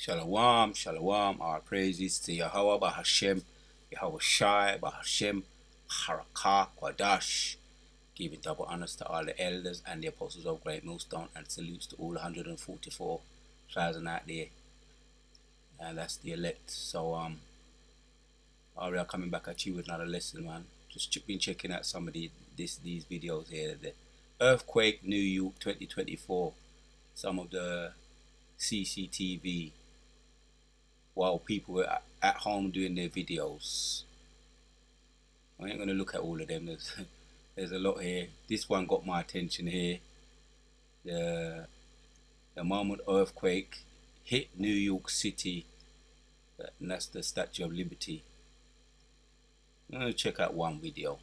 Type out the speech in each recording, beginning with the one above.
Shalom, shalom, our praises to Yahweh Bahashem, Yahweh Shai, Bahashem, Harakah, Kwadash, giving double honors to all the elders and the apostles of Great Millstone, and salutes to all 144,000 out there, and that's the elect. So, we are coming back at you with another lesson, man. Just been checking out some of these videos here. The earthquake, New York 2024, some of the CCTV while people were at home doing their videos. I ain't gonna look at all of them. There's a lot here. This one got my attention here. The moment earthquake hit New York City, and that's the Statue of Liberty. I'm gonna check out one video.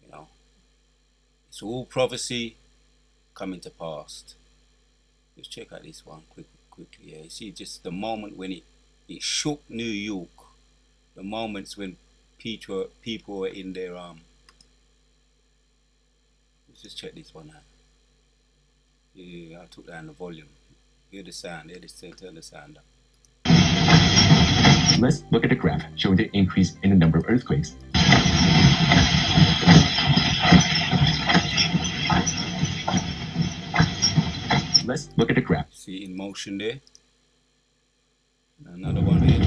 You know, it's all prophecy coming to pass. Let's check out this one quickly. Yeah, you see, just the moment when it shook New York. The moments when people were in their Let's just check this one out. Yeah, I took down the volume. Hear the sound. Turn the sound up. Let's look at the graph showing the increase in the number of earthquakes. Let's look at the graph. See it in motion there. Another one here.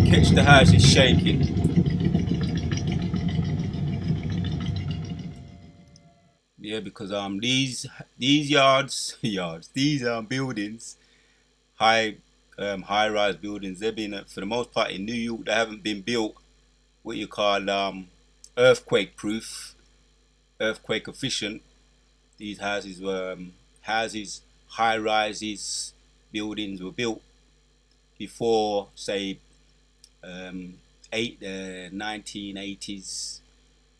Catch the house is shaking. Yeah, because these these buildings, high-rise buildings, they've been for the most part in New York. They haven't been built what you call earthquake proof, earthquake efficient. These houses were high-rises buildings were built before, say, 1980s,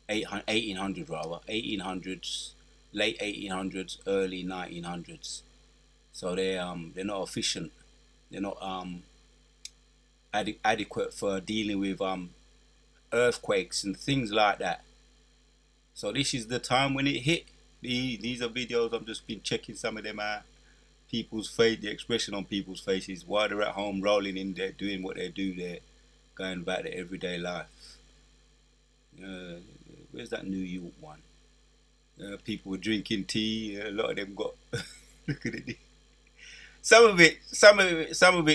1800 rather, 1800s, late 1800s, early 1900s. So they're not efficient. They're not adequate for dealing with earthquakes and things like that. So this is the time when it hit. These are videos. I've just been checking some of them out. People's face, the expression on people's faces while they're at home, rolling in there, doing what they do there, going about their everyday life. Where's that New York one? People were drinking tea. A lot of them got. Look at it. Some of it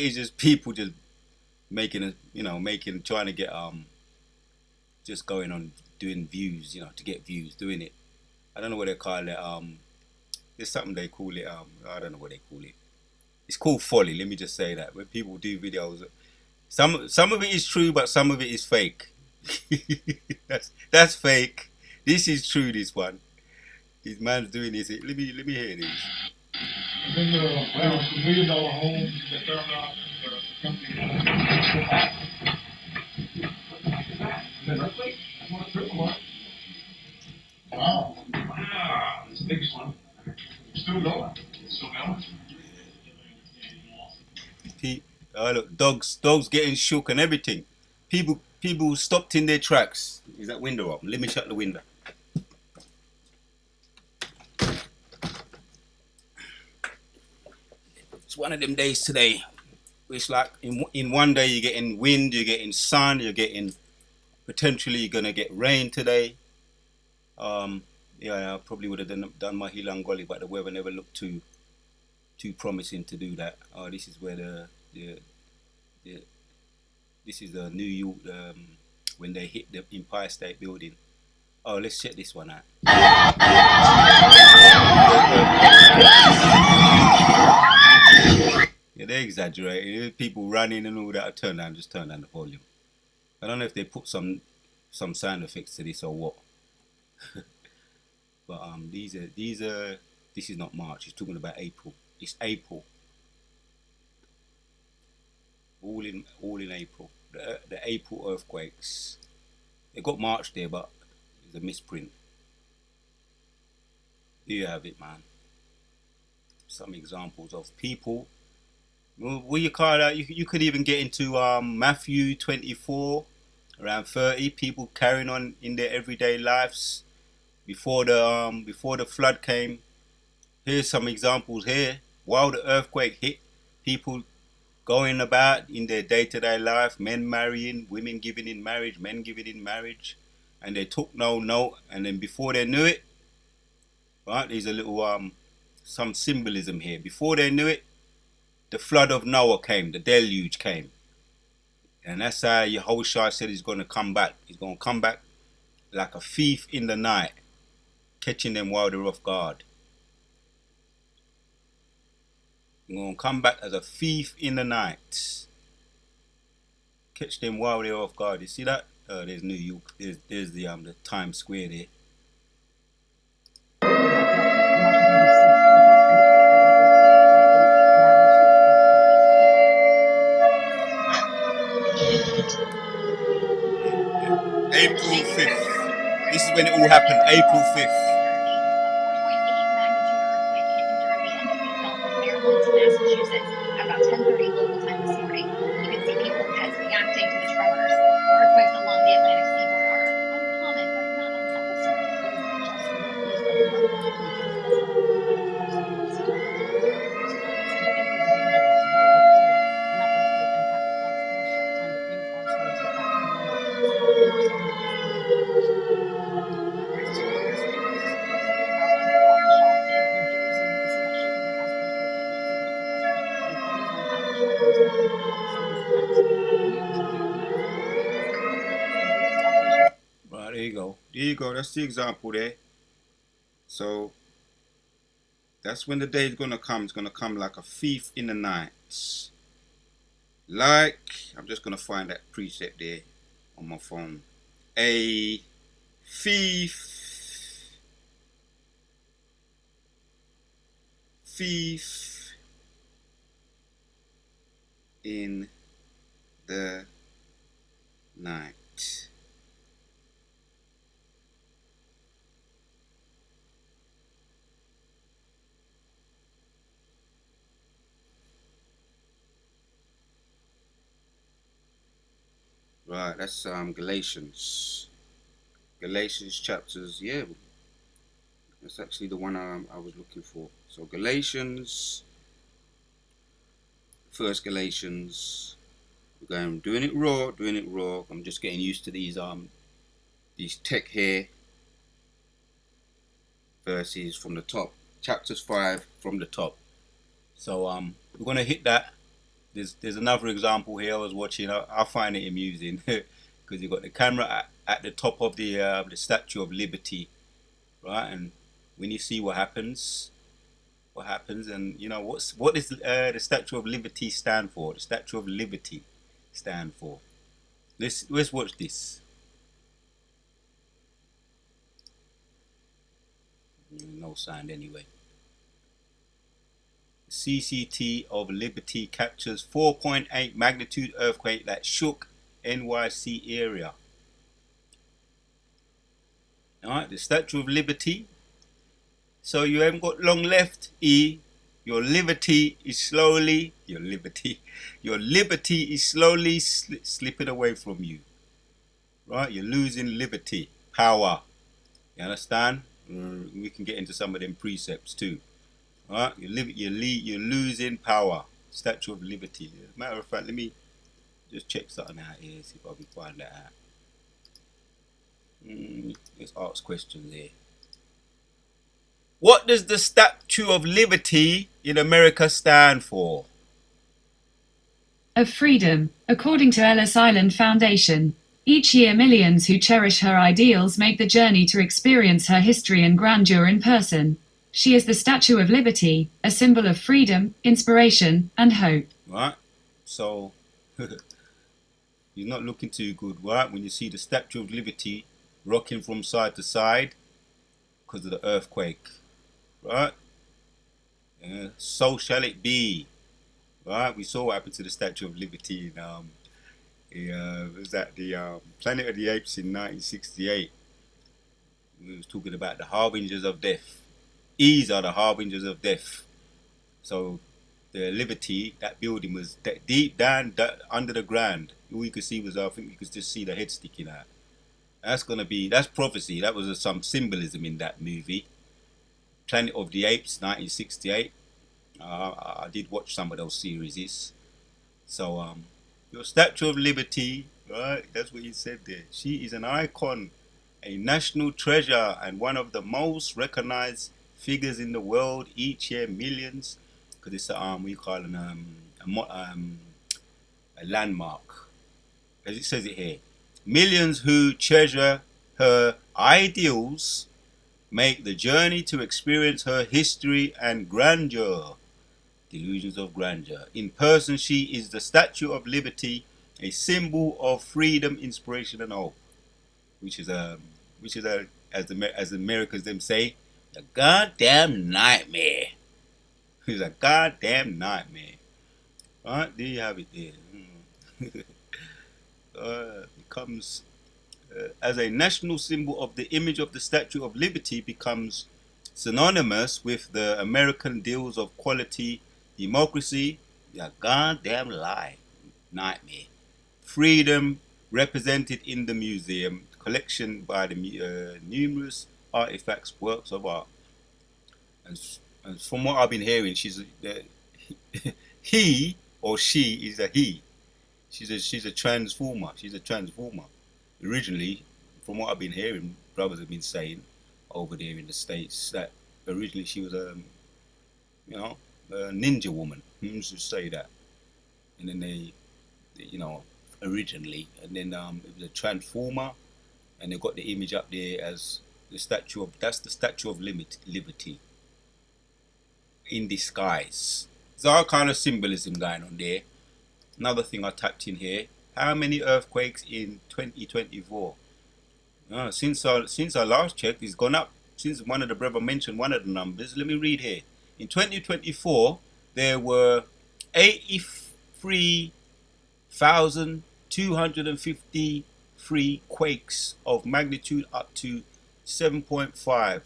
is just people just trying to get just going on doing views, to get views, doing it. I don't know what they call it. There's something they call it. I don't know what they call it. It's called folly. Let me just say that when people do videos, some of it is true, but some of it is fake. that's fake. This is true. This one. This man's doing this. Let me hear this. $1 million home that turned out Wow, that's the biggest one. Still going. Look, dogs getting shook and everything. People stopped in their tracks. Is that window up? Let me shut the window. It's one of them days today. It's like in one day you're getting wind, you're getting sun, you're getting potentially you're gonna get rain today. Yeah, I probably would have done my Hilangoli, but the weather never looked too promising to do that. This is where this is the New York when they hit the Empire State Building. Oh, let's check this one out. Yeah, they exaggerate. People running and all that. Just turn down the volume. I don't know if they put some sound effects to this or what. But this is not March. He's talking about April. It's April. All in April. The April earthquakes. They got March there, but it's a misprint. Here you have it, man. Some examples of people. What you call that? You could even get into Matthew 24, around 30. People carrying on in their everyday lives before the flood came. Here's some examples here. while the earthquake hit, people going about in their day-to-day life, men marrying, women giving in marriage, men giving in marriage, and they took no note. And then before they knew it, right, there's a little some symbolism here. Before they knew it, the flood of Noah came, the deluge came. And that's how Yahushua said he's going to come back. He's going to come back like a thief in the night, catching them while they're off guard. He's going to come back as a thief in the night, catch them while they're off guard. You see that? There's New York. There's the Times Square there. April 5th. This is when it all happened, April 5th. Massachusetts at about 10:30 local time this morning. You can see people reacting to the tremors. Earthquakes along the Atlantic seaboard are uncommon, but not Right, there you go. There you go. That's the example there. So that's when the day is gonna come. It's gonna come like a thief in the night. Like, I'm just gonna find that preset there on my phone. A thief in the night. Right, that's Galatians. Galatians chapters, yeah. That's actually the one I was looking for. So Galatians, first Galatians. We're going doing it raw. I'm just getting used to these tech here verses from the top. Chapters 5 from the top. So we're gonna hit that. There's another example here I was watching. I find it amusing because you've got the camera at the top of the Statue of Liberty, right? And when you see what happens, and you know what does the Statue of Liberty stand for? The Statue of Liberty stand for. Let's watch this. No sound anyway. CCT of Liberty captures 4.8 magnitude earthquake that shook NYC area. Alright, the Statue of Liberty. So you haven't got long left, E. Your liberty is slowly slipping away from you. Right? You're losing liberty, power. You understand? We can get into some of them precepts too. Right? You're losing power. Statue of Liberty. As a matter of fact, let me just check something out here, see if I can find that out. Let's ask questions here. What does the Statue of Liberty in America stand for? Of freedom, according to Ellis Island Foundation. Each year millions who cherish her ideals make the journey to experience her history and grandeur in person. She is the Statue of Liberty, a symbol of freedom, inspiration, and hope. Right? So, you're not looking too good, right? When you see the Statue of Liberty rocking from side to side because of the earthquake. Right? So shall it be. Right? We saw what happened to the Statue of Liberty in was that the Planet of the Apes in 1968. We was talking about the harbingers of death. These are the harbingers of death. So the Liberty, that building was deep down under the ground. All you could see was, I think you could just see the head sticking out. That's prophecy. That was some symbolism in that movie. Planet of the Apes, 1968. I did watch some of those series. So your Statue of Liberty, right? That's what he said there. She is an icon, a national treasure, and one of the most recognized figures in the world. Each year, millions, because it's we call it a landmark, as it says it here. Millions who treasure her ideals make the journey to experience her history and grandeur. Delusions of grandeur. In person, she is the Statue of Liberty, a symbol of freedom, inspiration, and hope. Which is as the Americans them say, a goddamn nightmare. It's a goddamn nightmare. Right, there you have it there. Becomes as a national symbol of the image of the Statue of Liberty becomes synonymous with the American ideals of quality, democracy, a goddamn lie, nightmare, freedom, represented in the museum collection by the numerous artifacts, works of art. And from what I've been hearing, he or she is a he. She's a transformer. She's a transformer. Originally, from what I've been hearing, brothers have been saying over there in the States that originally she was a ninja woman. Who should say that? And then they originally, and then it was a transformer, and they got the image up there as the Statue of Liberty in disguise. There's all kind of symbolism going on there. Another thing I tapped in here: how many earthquakes in 2024? Since I last checked, it's gone up. Since one of the brother mentioned one of the numbers, let me read here. In 2024, there were 83,253 quakes of magnitude up to 7.5.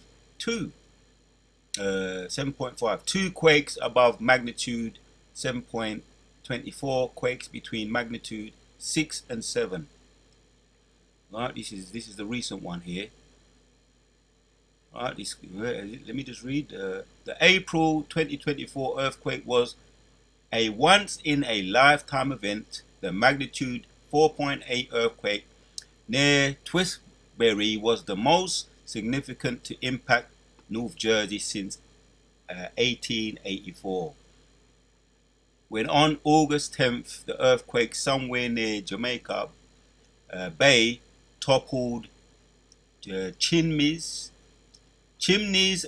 7.5. Two quakes above magnitude 7.24. Quakes between magnitude 6 and 7. Right, this is the recent one here. Right, let me just read. The April 2024 earthquake was a once in a lifetime event. The magnitude 4.8 earthquake near Tewksbury was the most significant to impact North Jersey since 1884. When on August 10th, the earthquake somewhere near Jamaica Bay toppled chimneys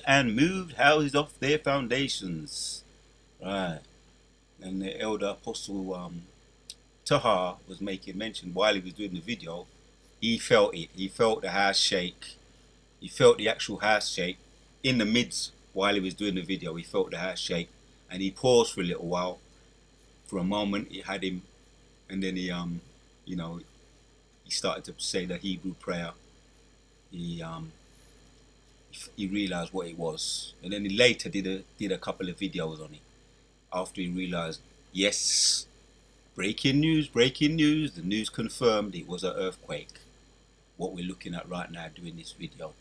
and moved houses off their foundations. Right. And the elder apostle Taha was making mention while he was doing the video. He felt it. He felt the house shake. He felt the actual house shake in the midst while he was doing the video. He felt the house shake, and he paused for a little while. For a moment, it had him, and then he started to say the Hebrew prayer. He realized what it was, and then he later did a couple of videos on it. After he realized, yes, breaking news, the news confirmed it was an earthquake. What we're looking at right now doing this video.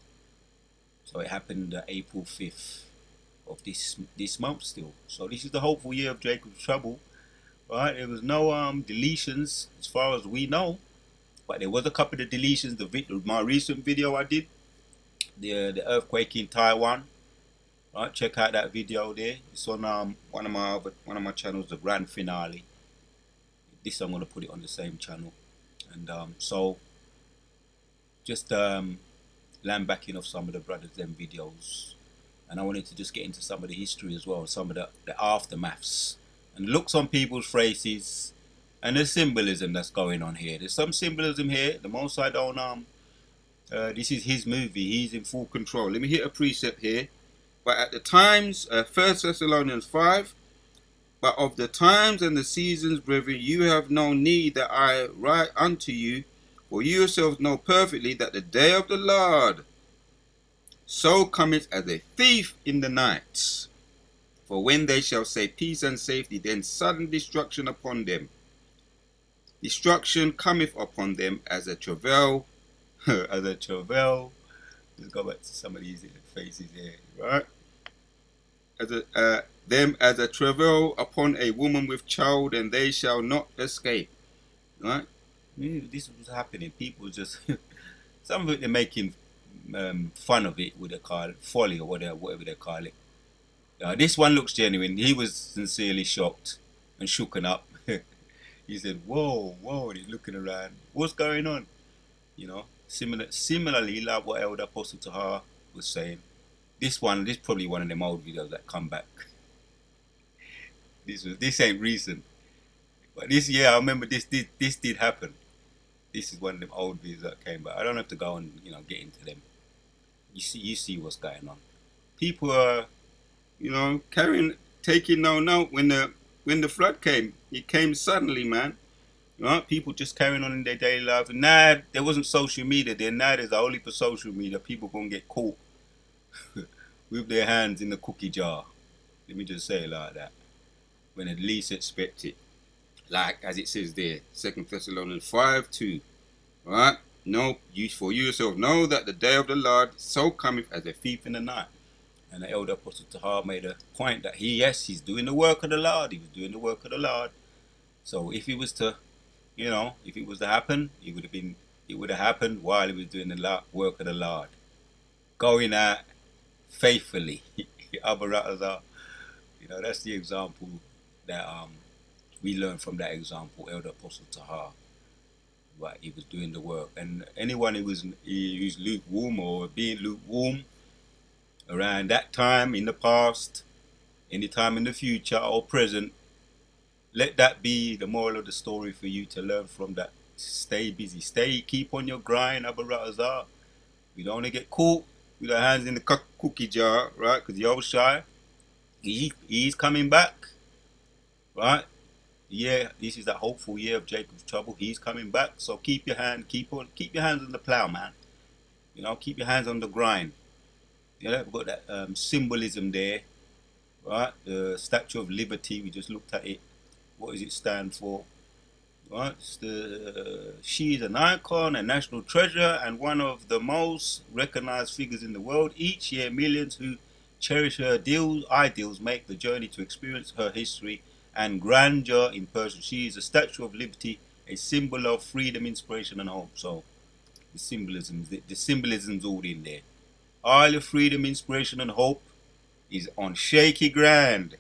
So it happened April 5th of this month still. So this is the hopeful year of Jacob's trouble. Right, there was no deletions as far as we know, but there was a couple of deletions. My recent video I did, the earthquake in Taiwan. Right, check out that video there. It's on one of my channels, the grand finale. This I'm gonna put it on the same channel, and so just land backing off some of the brothers' them videos, and I wanted to just get into some of the history as well, some of the aftermaths. And looks on people's faces, and the symbolism that's going on here. There's some symbolism here. The most I don't this is his movie. He's in full control. Let me hit a precept here. But at the times, 1 Thessalonians 5. But of the times and the seasons, brethren, you have no need that I write unto you, for you yourselves know perfectly that the day of the Lord so cometh as a thief in the night. For when they shall say peace and safety, then sudden destruction upon them. Destruction cometh upon them as a travail. As a travail. Let's go back to some of these faces here, right? as a travail upon a woman with child, and they shall not escape. Right? This was happening. People just some of it they're making fun of it. What they call it, folly or whatever they call it. This one looks genuine. He was sincerely shocked and shooken up. He said, "Whoa, whoa!" And he's looking around. What's going on? You know, similarly, like what Elder Apostle Tahar was saying. This probably one of them old videos that come back. This ain't recent, but I remember this did happen. This is one of them old videos that came back. I don't have to go and get into them. You see what's going on. People are taking no note when the flood came. It came suddenly, man. Right? People just carrying on in their daily life. And now there wasn't social media there. Now there's only for social media. People gonna get caught with their hands in the cookie jar. Let me just say it like that. When at least expect it. Like as it says there, 2 Thessalonians 5:2. Right? No, for you yourself know that the day of the Lord so cometh as a thief in the night. And the Elder Apostle Tahar made a point that he's doing the work of the Lord. He was doing the work of the Lord. So if it was to happen, it would have happened while he was doing the work of the Lord. Going out faithfully. That's the example that we learn from that example, Elder Apostle Tahar. Right, he was doing the work. And anyone who's lukewarm or being lukewarm around that time in the past, any time in the future or present, let that be the moral of the story for you to learn from that. Stay busy. Keep on your grind, Abarazar. We don't want to get caught with our hands in the cookie jar, right? Because the old shy, he's coming back, right? Yeah, this is that hopeful year of Jacob's trouble. He's coming back. So keep your hands on the plow, man. Keep your hands on the grind. We've got that symbolism there, right? The Statue of Liberty. We just looked at it. What does it stand for? Right? She is an icon, a national treasure, and one of the most recognized figures in the world. Each year, millions who cherish her ideals make the journey to experience her history and grandeur in person. She is a Statue of Liberty, a symbol of freedom, inspiration, and hope. So the symbolism's all in there. All your freedom, inspiration, and hope is on shaky ground.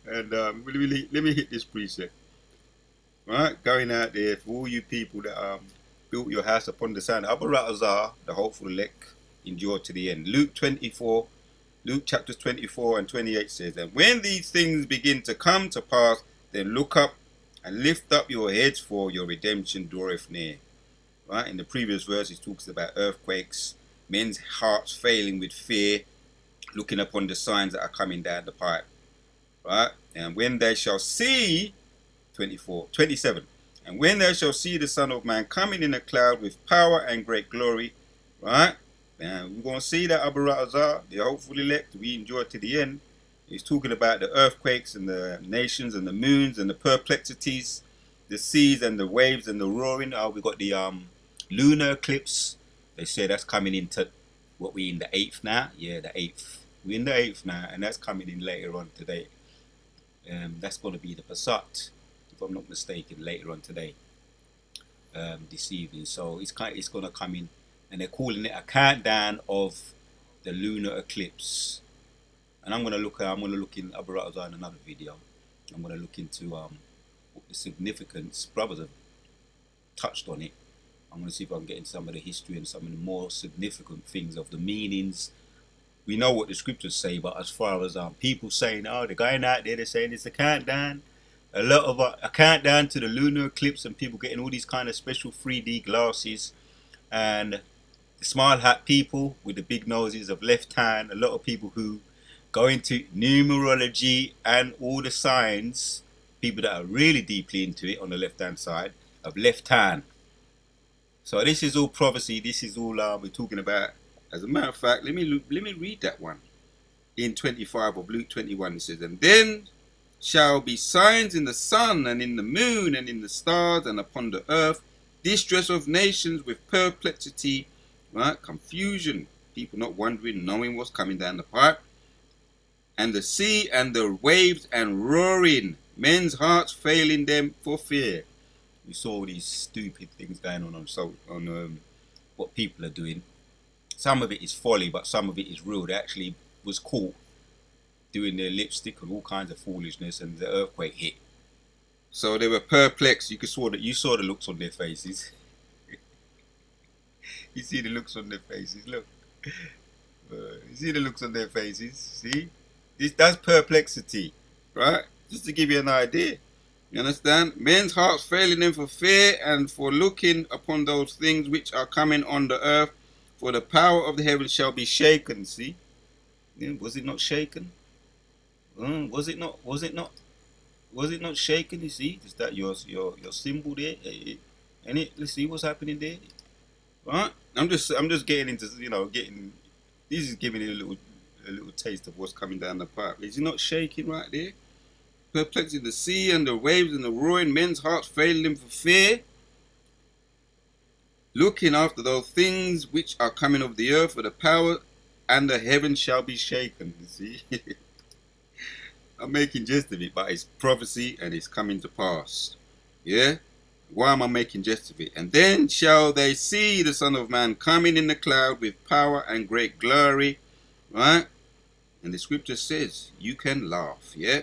And let me hit this precept. Right, going out there for all you people that built your house upon the sand. Abarazar, the hopeful elect, endure to the end. Luke chapters 24 and 28 says, "And when these things begin to come to pass, then look up and lift up your heads, for your redemption draweth near." Right, in the previous verse, it talks about earthquakes, men's hearts failing with fear, looking upon the signs that are coming down the pipe. Right, and when they shall see 27, and when they shall see the Son of Man coming in a cloud with power and great glory, right? And we're going to see that Abarazar, the hopeful elect, we enjoy to the end. He's talking about the earthquakes and the nations and the moons and the perplexities, the seas and the waves and the roaring. We got the lunar eclipse. They say that's coming into what we in the 8th now. Yeah, the 8th. We're in the 8th now, and that's coming in later on today. That's going to be the Passat, if I'm not mistaken, later on today, this evening. So it's going to come in, and they're calling it a countdown of the lunar eclipse. And I'm going to look in Abarazar in another video. I'm going to look into what the significance. Brothers have touched on it. I'm going to see if I can get into some of the history and some of the more significant things of the meanings. We know what the scriptures say, but as far as people saying, oh, they're going out there, they're saying it's a countdown. A lot of a countdown to the lunar eclipse, and people getting all these kind of special 3D glasses, and the smart hat people with the big noses of left hand. A lot of people who go into numerology and all the signs, people that are really deeply into it on the left hand side of left hand. So this is all prophecy. This is all we're talking about. As a matter of fact, let me read that one. In 25 of Luke 21, it says, "And then shall be signs in the sun and in the moon and in the stars and upon the earth, distress of nations with perplexity," right? Confusion, people not wondering, knowing what's coming down the pipe. and the sea and the waves and roaring, men's hearts failing them for fear. We saw all these stupid things going on what people are doing. Some of it is folly, but some of it is real. They actually was caught doing their lipstick and all kinds of foolishness, and the earthquake hit. So they were perplexed. You saw the looks on their faces. You see the looks on their faces. Look, you see the looks on their faces. See, that's perplexity, right? Just to give you an idea. You understand? Men's hearts failing them for fear and for looking upon those things which are coming on the earth. For the power of the heavens shall be shaken. See, was it not shaken? Was it not? Was it not? Was it not shaken? You see, is that your symbol there? And let's see what's happening there. Right? I'm just getting into this is giving you a little taste of what's coming down the pipe. Is it not shaking right there? Perplexing the sea and the waves and the roaring, men's hearts failing them for fear, looking after those things which are coming of the earth, for the power and the heavens shall be shaken. You see, I'm making jest of it, but it's prophecy and it's coming to pass. Yeah. Why am I making jest of it? And then shall they see the Son of Man coming in the cloud with power and great glory, right? And the scripture says, you can laugh, yeah?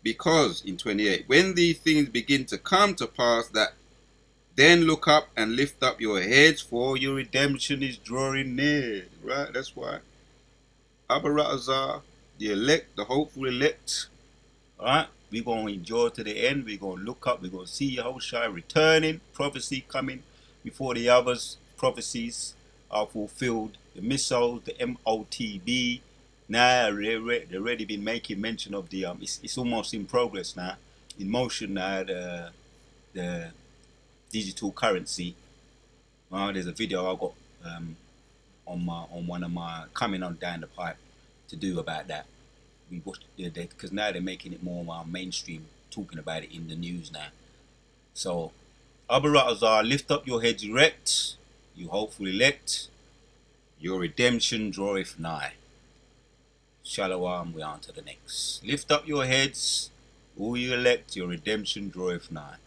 Because, in 28, when these things begin to come to pass, that then look up and lift up your heads, for your redemption is drawing near, right? That's why. Abarazah, the elect, the hopeful elect, right? We're going to endure to the end. We're going to look up. We're going to see Yahushua returning. Prophecy coming before the others. Prophecies are fulfilled. The missiles, the MOTB. Now, they've already been making mention of the... It's almost in progress now. In motion now, the digital currency. There's a video I got on one of my... coming on down the pipe to do about that. We watched because now they're making it more mainstream, talking about it in the news now. So, Abarazah, lift up your heads erect, you hopeful elect, your redemption draweth nigh. Shalom, we're on to the next. Lift up your heads, all you elect, your redemption draweth nigh.